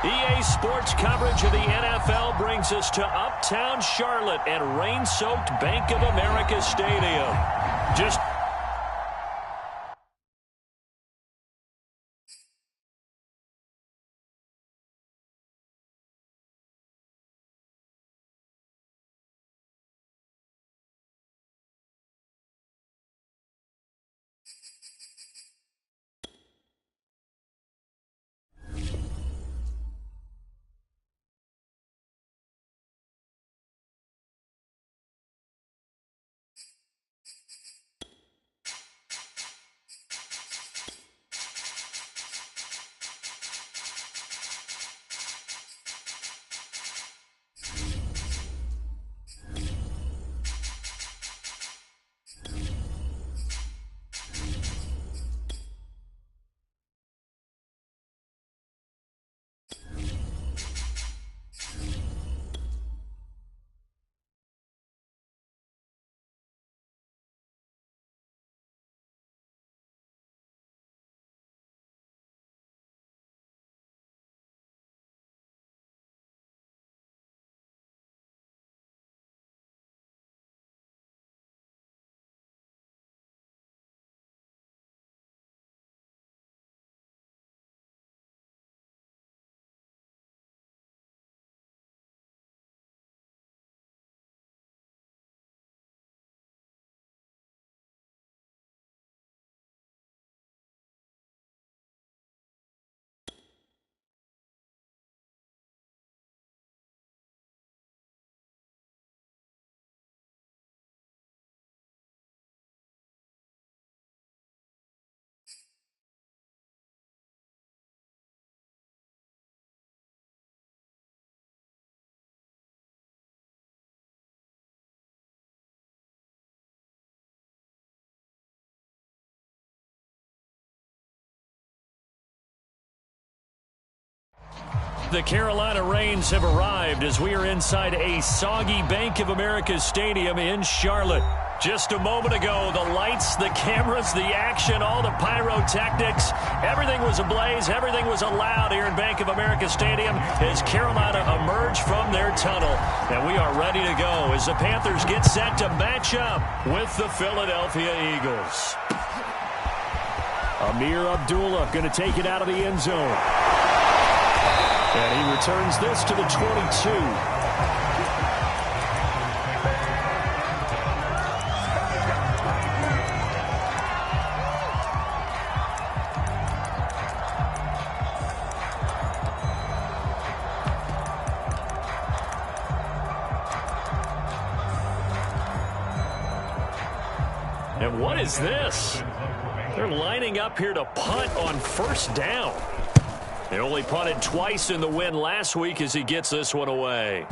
EA Sports coverage of the NFL brings us to Uptown Charlotte at rain-soaked Bank of America Stadium. The Carolina Rains have arrived as we are inside a soggy Bank of America Stadium in Charlotte. Just a moment ago, the lights, the cameras, the action, all the pyrotechnics, everything was ablaze, everything was allowed here in Bank of America Stadium as Carolina emerged from their tunnel. And we are ready to go as the Panthers get set to match up with the Philadelphia Eagles. Amir Abdullah going to take it out of the end zone. And he returns this to the 22. And what is this? They're lining up here to punt on first down. They only punted twice in the win last week as he gets this one away.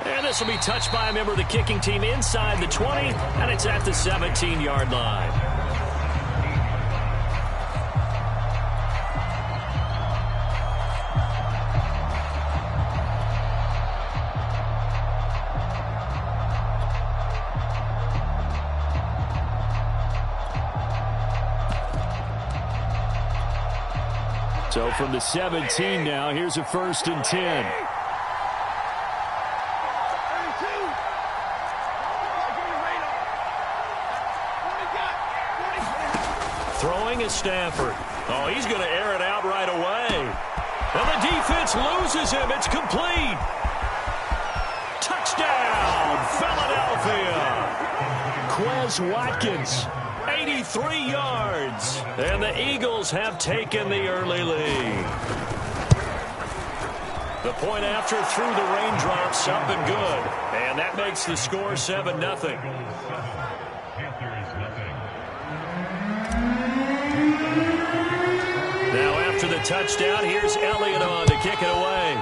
And this will be touched by a member of the kicking team inside the 20, and it's at the 17-yard line. So from the 17 now, here's a 1st and 10. Throwing is Stafford. Oh, he's going to air it out right away. And the defense loses him. It's complete. Touchdown, Philadelphia. Quez Watkins. 83 yards. And the Eagles have taken the early lead. The point after through the raindrops up and good. And that makes the score 7-0. Now after the touchdown, here's Elliott on to kick it away.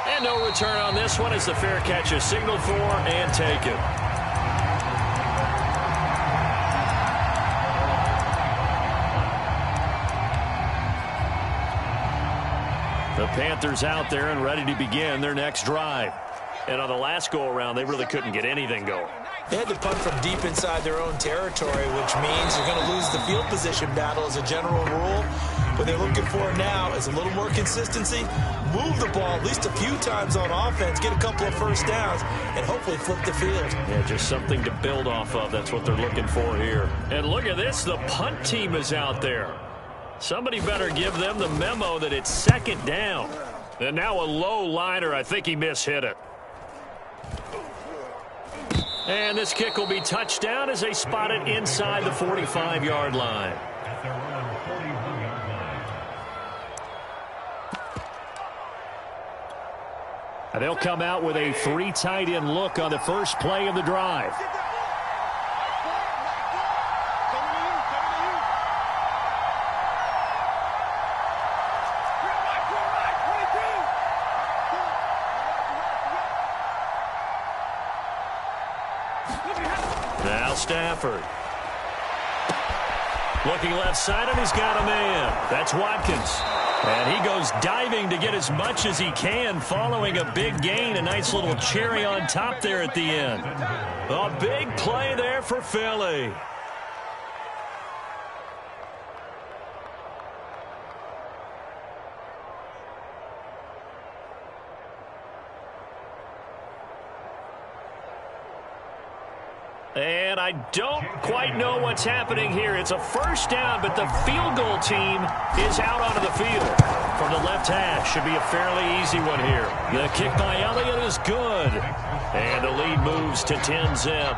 And no return on this one as the fair catch is signaled for and taken. The Panthers out there and ready to begin their next drive. And on the last go-around, they really couldn't get anything going. They had to punt from deep inside their own territory, which means you're going to lose the field position battle as a general rule. What they're looking for now is a little more consistency, move the ball at least a few times on offense, get a couple of first downs, and hopefully flip the field. Yeah, just something to build off of. That's what they're looking for here. And look at this. The punt team is out there. Somebody better give them the memo that it's second down. And now a low liner. I think he mishit it. And this kick will be touchdown as they spot it inside the 45-yard line. And they'll come out with a 3 tight end look on the first play of the drive. Now Stafford. Looking left side, and he's got a man. That's Watkins. And he goes diving to get as much as he can following a big gain. A nice little cherry on top there at the end. A big play there for Philly. And I don't quite know what's happening here. It's a first down, but the field goal team is out onto the field. From the left hash, should be a fairly easy one here. The kick by Elliott is good. And the lead moves to 10-zip.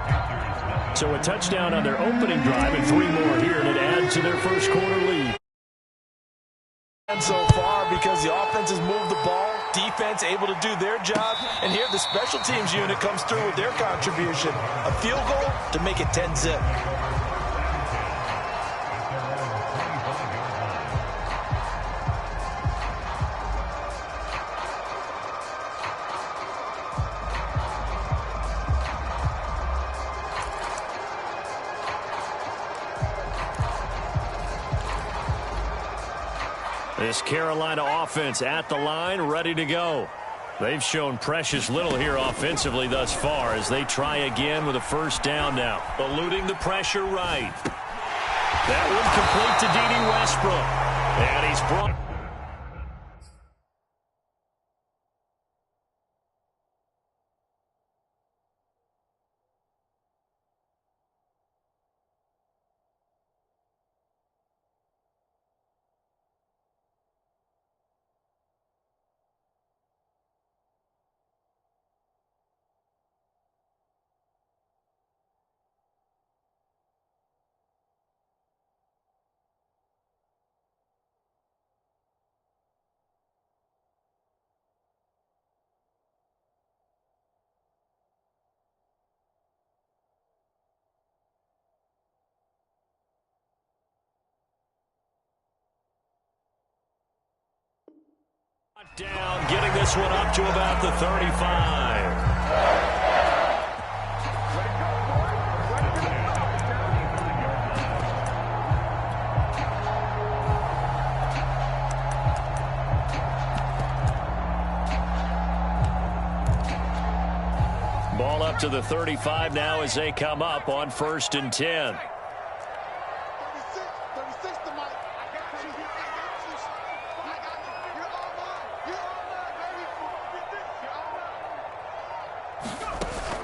So a touchdown on their opening drive and 3 more here to add to their first quarter lead. And so far, because the offense has moved the ball, defense able to do their job, and here the special teams unit comes through with their contribution. A field goal to make it 10-zip. This Carolina offense at the line, ready to go. They've shown precious little here offensively thus far as they try again with a first down now. Eluding the pressure right. That one complete to D.D. Westbrook. And he's brought... Down, getting this one up to about the 35. Ball up to the 35 now as they come up on 1st and 10.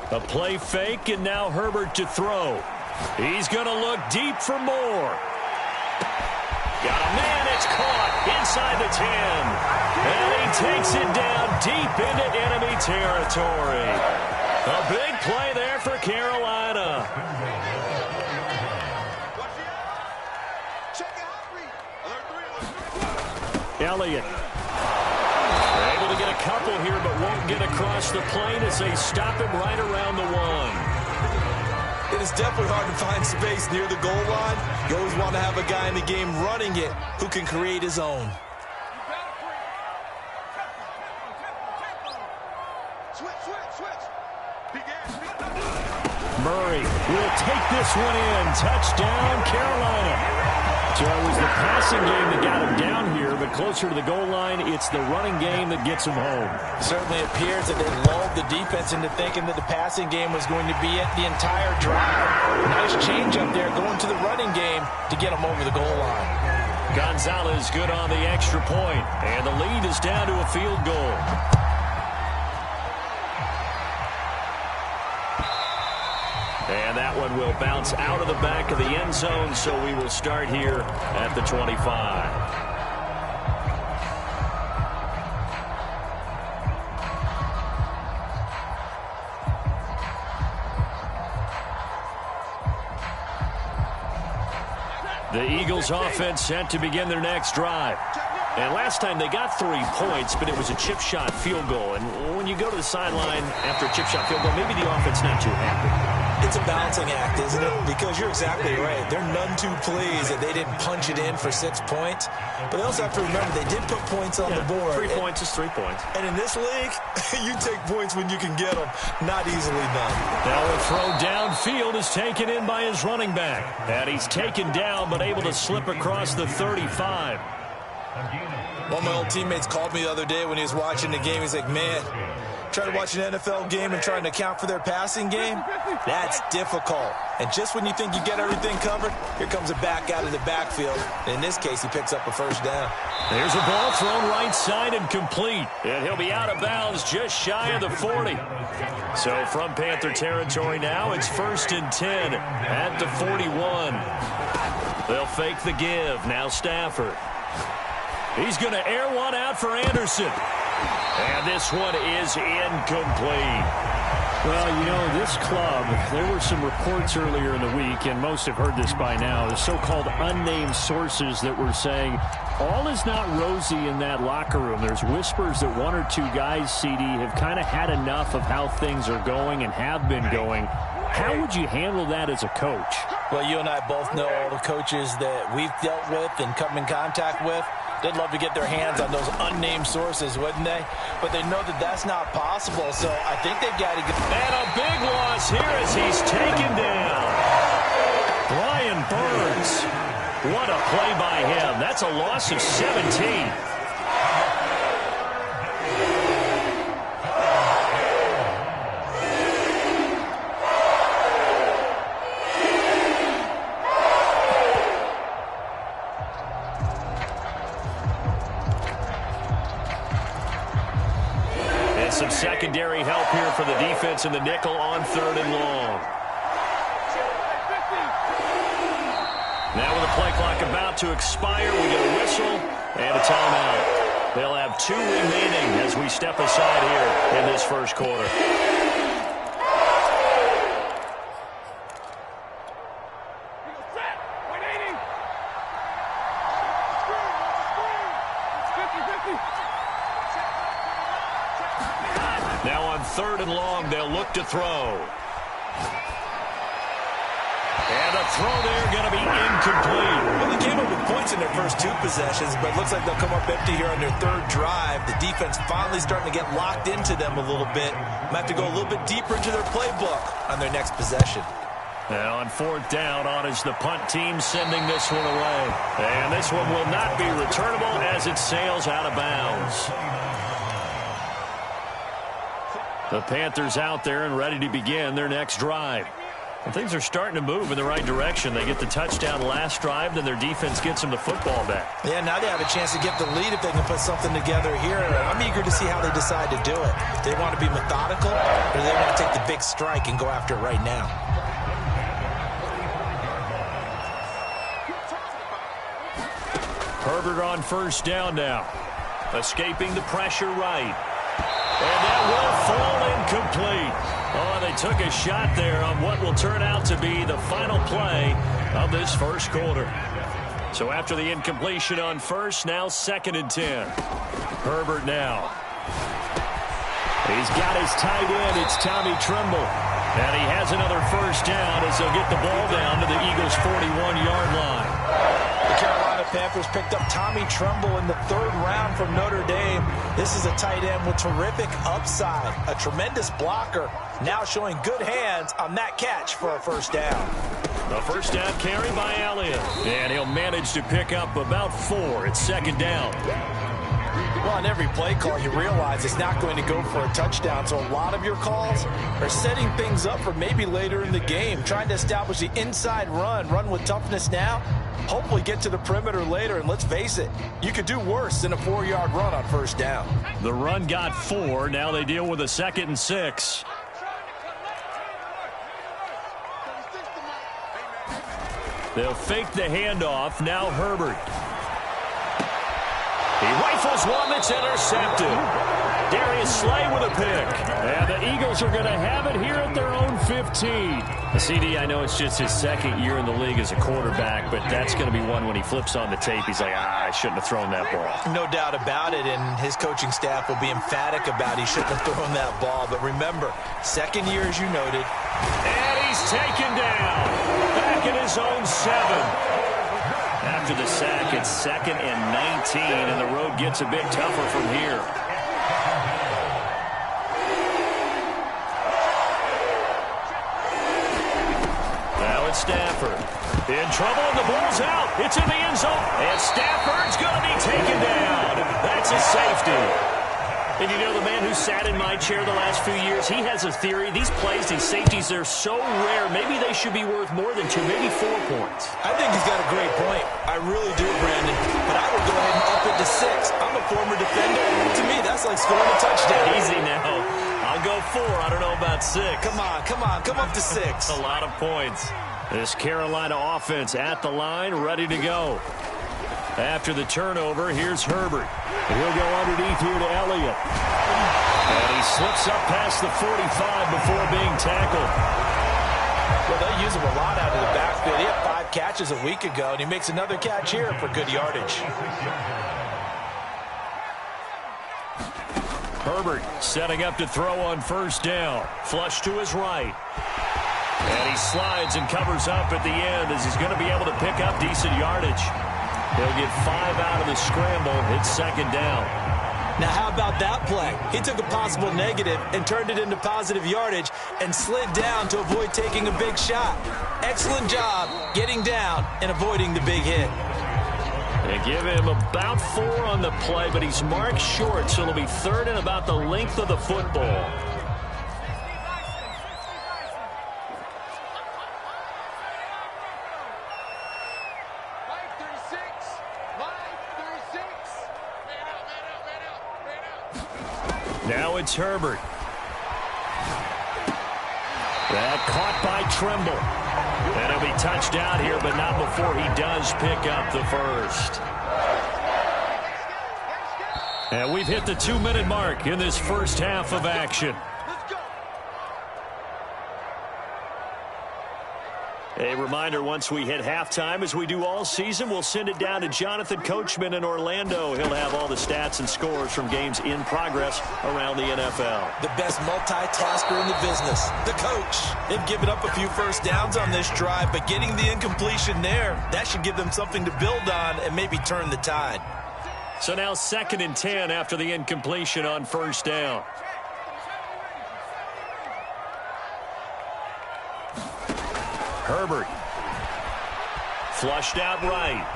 A play fake, and now Herbert to throw. He's going to look deep for more. Got a man, it's caught inside the 10. And he takes it down deep into enemy territory. A big play there for Carolina. Elliott. Able to get a couple here, but won't get across the plane as they stop him right around the 1. It is definitely hard to find space near the goal line. You always want to have a guy in the game running it who can create his own. Murray will take this one in. Touchdown, Carolina. So it was the passing game that got him down here, but closer to the goal line, it's the running game that gets him home. Certainly appears that they lulled the defense into thinking that the passing game was going to be it the entire drive. Nice change up there going to the running game to get him over the goal line. Gonzalez good on the extra point, and the lead is down to a field goal. And that one will bounce out of the back of the end zone, so we will start here at the 25. The Eagles offense set to begin their next drive. And last time they got 3 points, but it was a chip shot field goal. And when you go to the sideline after a chip shot field goal, maybe the offense not too happy. It's a balancing act, isn't it? Because you're exactly right. They're none too pleased that they didn't punch it in for 6 points. But they also have to remember they did put points on the board. 3 points is 3 points. And in this league, you take points when you can get them. Not easily done. Now a throw downfield is taken in by his running back. And he's taken down but able to slip across the 35. One of my old teammates called me the other day when he was watching the game. He's like, man, trying to watch an NFL game and trying to account for their passing game, that's difficult. And just when you think you get everything covered, here comes a back out of the backfield. And in this case, he picks up a first down. There's a ball thrown right side and complete. And he'll be out of bounds just shy of the 40. So from Panther territory now, it's 1st and 10 at the 41. They'll fake the give. Now Stafford. He's going to air one out for Anderson. And this one is incomplete. Well, you know, this club, there were some reports earlier in the week, and most have heard this by now, the so-called unnamed sources that were saying all is not rosy in that locker room. There's whispers that 1 or 2 guys, CD, have kind of had enough of how things are going and have been going. How would you handle that as a coach? Well, you and I both know all the coaches that we've dealt with and come in contact with. They'd love to get their hands on those unnamed sources, wouldn't they? But they know that that's not possible, so I think they've got to get... And a big loss here as he's taken down. Brian Burns. What a play by him. That's a loss of 17. Some secondary help here for the defense in the nickel on 3rd and long. Now with the play clock about to expire, we get a whistle and a timeout. They'll have 2 remaining as we step aside here in this first quarter. Now on 3rd and long, they'll look to throw. And a throw there going to be incomplete. Well, they came up with points in their first 2 possessions, but it looks like they'll come up empty here on their 3rd drive. The defense finally starting to get locked into them a little bit. Might have to go a little bit deeper into their playbook on their next possession. Now on 4th down, on is the punt team sending this one away. And this one will not be returnable as it sails out of bounds. The Panthers out there and ready to begin their next drive. And things are starting to move in the right direction. They get the touchdown last drive, then their defense gets them the football back. Yeah, now they have a chance to get the lead if they can put something together here. I'm eager to see how they decide to do it. Do they want to be methodical, or do they want to take the big strike and go after it right now? Herbert on 1st down now. Escaping the pressure right. And that will fall incomplete. Oh, they took a shot there on what will turn out to be the final play of this first quarter. So after the incompletion on 1st, now 2nd and 10. Herbert now. He's got his tight end. It's Tommy Tremble. And he has another first down as they'll get the ball down to the Eagles' 41-yard line. The Carolina Panthers picked up Tommy Tremble in the 3rd round from Notre Dame. This is a tight end with terrific upside, a tremendous blocker, now showing good hands on that catch for a first down. The first down carry by Elliott. And he'll manage to pick up about 4 at second down. Well, on every play call, you realize it's not going to go for a touchdown. So a lot of your calls are setting things up for maybe later in the game, trying to establish the inside run with toughness now, hopefully get to the perimeter later. And let's face it, you could do worse than a 4-yard run on first down. The run got 4. Now they deal with a 2nd and 6. They'll fake the handoff. Now Herbert. He rifles one that's intercepted. Darius Slay with a pick. And the Eagles are going to have it here at their own 15. CD, I know it's just his 2nd year in the league as a quarterback, but that's going to be one when he flips on the tape. He's like, I shouldn't have thrown that ball. No doubt about it, and his coaching staff will be emphatic about he shouldn't have thrown that ball. But remember, 2nd year, as you noted. And he's taken down. Back in his own 7. After the sack, it's 2nd and 19, and the road gets a bit tougher from here. Now it's Stafford. In trouble, and the ball's out. It's in the end zone, and Stafford's going to be taken down. That's a safety. And you know, the man who sat in my chair the last few years, he has a theory. These plays, these safeties, they're so rare. Maybe they should be worth more than 2, maybe 4 points. I think he's got a great point. I really do, Brandon. But I would go ahead and up it to 6. I'm a former defender. To me, that's like scoring a touchdown. Easy now. I'll go 4. I don't know about 6. Come on. Come up to 6. A lot of points. This Carolina offense at the line, ready to go. After the turnover, here's Herbert. He'll go underneath here to Elliott. And he slips up past the 45 before being tackled. Well, they'll use him a lot out of the backfield. He had 5 catches a week ago, and he makes another catch here for good yardage. Herbert setting up to throw on first down. Flush to his right. And he slides and covers up at the end as he's going to be able to pick up decent yardage. He'll get 5 out of the scramble. It's 2nd down. Now, how about that play? He took a possible negative and turned it into positive yardage and slid down to avoid taking a big shot. Excellent job getting down and avoiding the big hit. They give him about 4 on the play, but he's marked short, so it'll be 3rd and about the length of the football. Now it's Herbert. That caught by Trimble. And he'll be touched out here, but not before he does pick up the first. And we've hit the 2-minute mark in this first half of action. A reminder, once we hit halftime, as we do all season, we'll send it down to Jonathan Coachman in Orlando. He'll have all the stats and scores from games in progress around the NFL. The best multitasker in the business, the coach. They've given up a few first downs on this drive, but getting the incompletion there, that should give them something to build on and maybe turn the tide. So now 2nd and 10 after the incompletion on first down. Herbert. Flushed out right.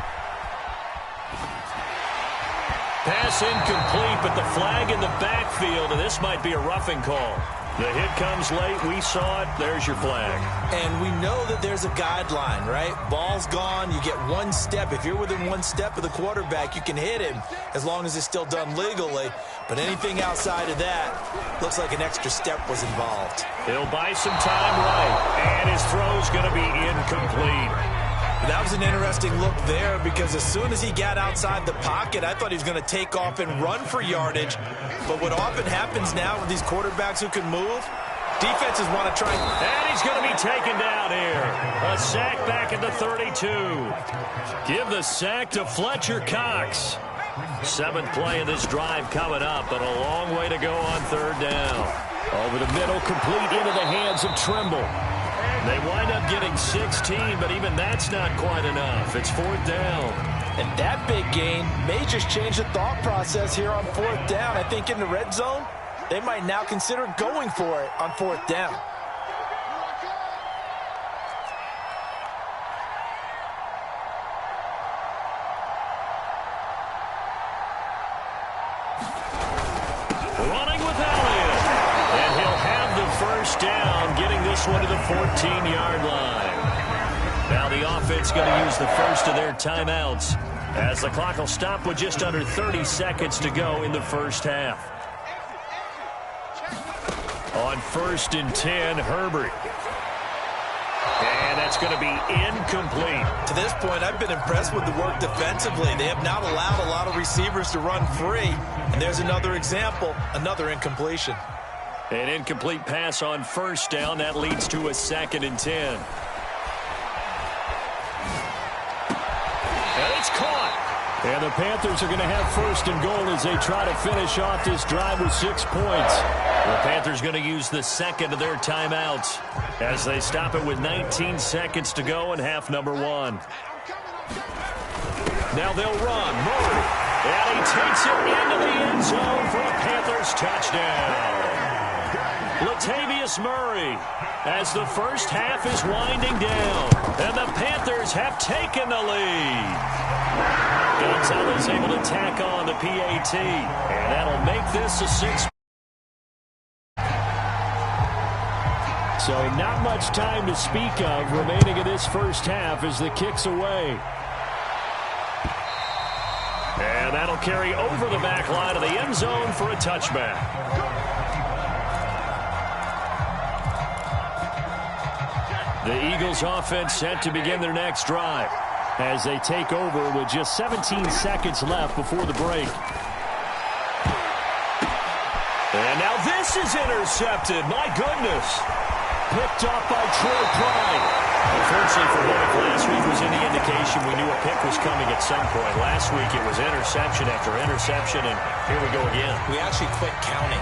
Pass incomplete, but the flag in the backfield, and this might be a roughing call. The hit comes late. We saw it. There's your flag. And we know that there's a guideline, right? Ball's gone. You get 1 step. If you're within 1 step of the quarterback, you can hit him as long as it's still done legally. But anything outside of that looks like an extra step was involved. He'll buy some time right, and his throw's going to be incomplete. That was an interesting look there because as soon as he got outside the pocket, I thought he was going to take off and run for yardage. But what often happens now with these quarterbacks who can move, defenses want to try. And he's going to be taken down here. A sack back at the 32. Give the sack to Fletcher Cox. 7th play of this drive coming up, but a long way to go on 3rd down. Over the middle, complete into the hands of Trimble. They wind up getting 16, but even that's not quite enough. It's 4th down. And that big gain may just change the thought process here on 4th down. I think in the red zone, they might now consider going for it on 4th down. running with Elliott. And he'll have the first down, getting this one to the 14-yard line. Now the offense going to use the first of their timeouts, as the clock will stop with just under 30 seconds to go in the first half. On 1st and 10, Herbert. And that's going to be incomplete. To this point, I've been impressed with the work defensively. They have not allowed a lot of receivers to run free. And there's another example, another incompletion. An incomplete pass on 1st down. That leads to a 2nd and 10. And it's caught. And the Panthers are going to have 1st and goal as they try to finish off this drive with 6 points. The Panthers going to use the second of their timeouts as they stop it with 19 seconds to go in half number 1. Now they'll run. Murray. And he takes it into the end zone for a Panthers touchdown. Latavius Murray, as the first half is winding down, and the Panthers have taken the lead. Gonzalez able to tack on the PAT, and that'll make this a 6. So not much time to speak of remaining in this first half as the kick's away. And that'll carry over the back line of the end zone for a touchback. The Eagles offense set to begin their next drive as they take over with just 17 seconds left before the break. And now this is intercepted. My goodness. Picked off by Troy Pride. Unfortunately for him, if last week was any indication, we knew a pick was coming at some point. Last week it was interception after interception, and here we go again. We actually quit counting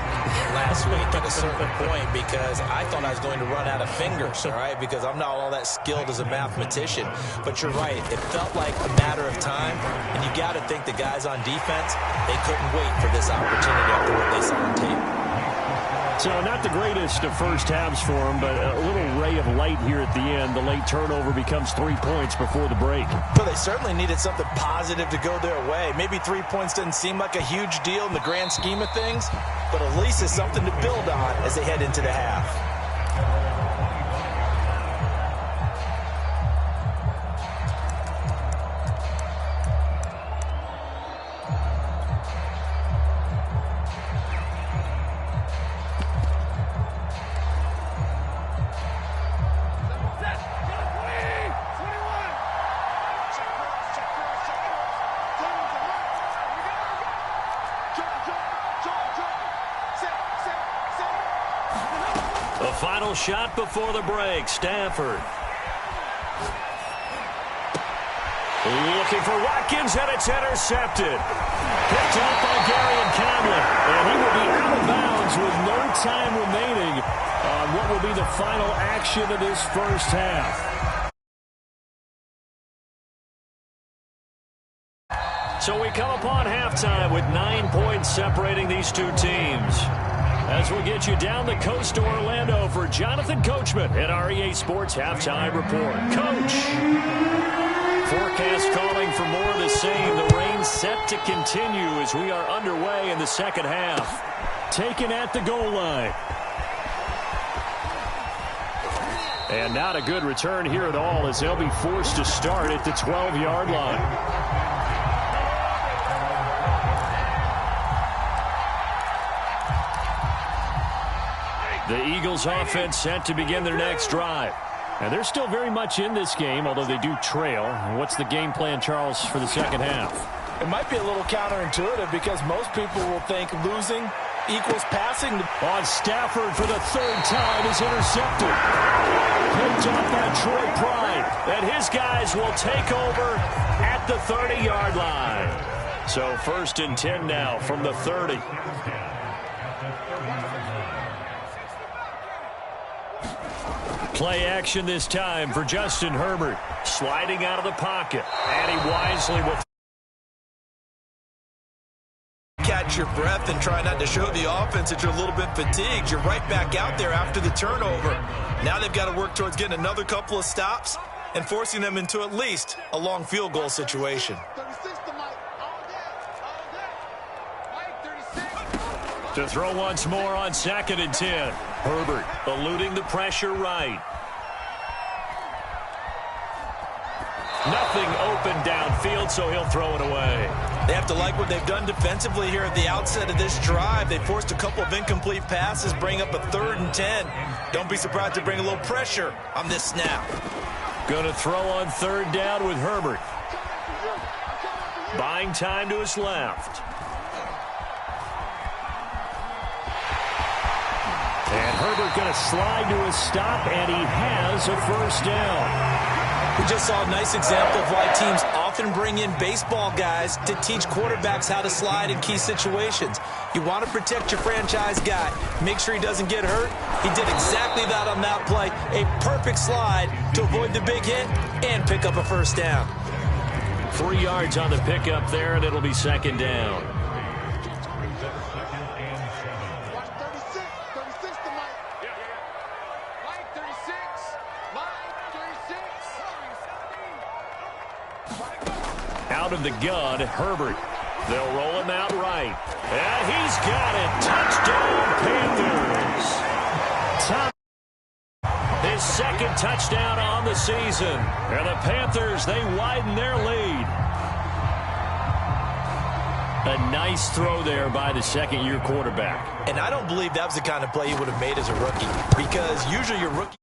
last week at a certain point because I thought I was going to run out of fingers, all right, because I'm not all that skilled as a mathematician. But you're right. It felt like a matter of time, and you got to think the guys on defense, they couldn't wait for this opportunity after what they saw on tape. So not the greatest of first halves for him, but a little ray of light here at the end. The late turnover becomes 3 points before the break. Well, they certainly needed something positive to go their way. Maybe 3 points doesn't seem like a huge deal in the grand scheme of things, but at least it's something to build on as they head into the half. The final shot before the break, Stafford. Looking for Watkins, and it's intercepted. Picked up by Gary and Camlin, and he will be out of bounds with no time remaining on what will be the final action of this first half. So we come upon halftime with 9 points separating these two teams. As we'll get you down the coast to Orlando for Jonathan Coachman at our EA Sports Halftime Report. Coach! Forecast calling for more of the same. The rain set to continue as we are underway in the second half. Taken at the goal line. And not a good return here at all as they'll be forced to start at the 12-yard line. The Eagles offense set to begin their next drive. And they're still very much in this game, although they do trail. What's the game plan, Charles, for the second half? It might be a little counterintuitive because most people will think losing equals passing. On Stafford for the third time is intercepted. Picked off by Troy Pride. And his guys will take over at the 30-yard line. So 1st and 10 now from the 30. Play action this time for Justin Herbert. Sliding out of the pocket. And he wisely will catch your breath and try not to show the offense that you're a little bit fatigued. You're right back out there after the turnover. Now they've got to work towards getting another couple of stops and forcing them into at least a long field goal situation. To throw once more on 2nd and 10. Herbert eluding the pressure right. Nothing open downfield, so he'll throw it away. They have to like what they've done defensively here at the outset of this drive. They forced a couple of incomplete passes, bring up a 3rd and 10. Don't be surprised to bring a little pressure on this snap. Going to throw on 3rd down with Herbert. Buying time to his left. And Herbert going to slide to a stop, and he has a 1st down. We just saw a nice example of why teams often bring in baseball guys to teach quarterbacks how to slide in key situations. You want to protect your franchise guy. Make sure he doesn't get hurt. He did exactly that on that play. A perfect slide to avoid the big hit and pick up a 1st down. 3 yards on the pickup there, and it'll be 2nd down. Out of the gun, Herbert. They'll roll him out right. And he's got it. Touchdown, Panthers. His 2nd touchdown on the season. And the Panthers, they widen their lead. A nice throw there by the 2nd-year quarterback. And I don't believe that was the kind of play he would have made as a rookie, because usually your rookie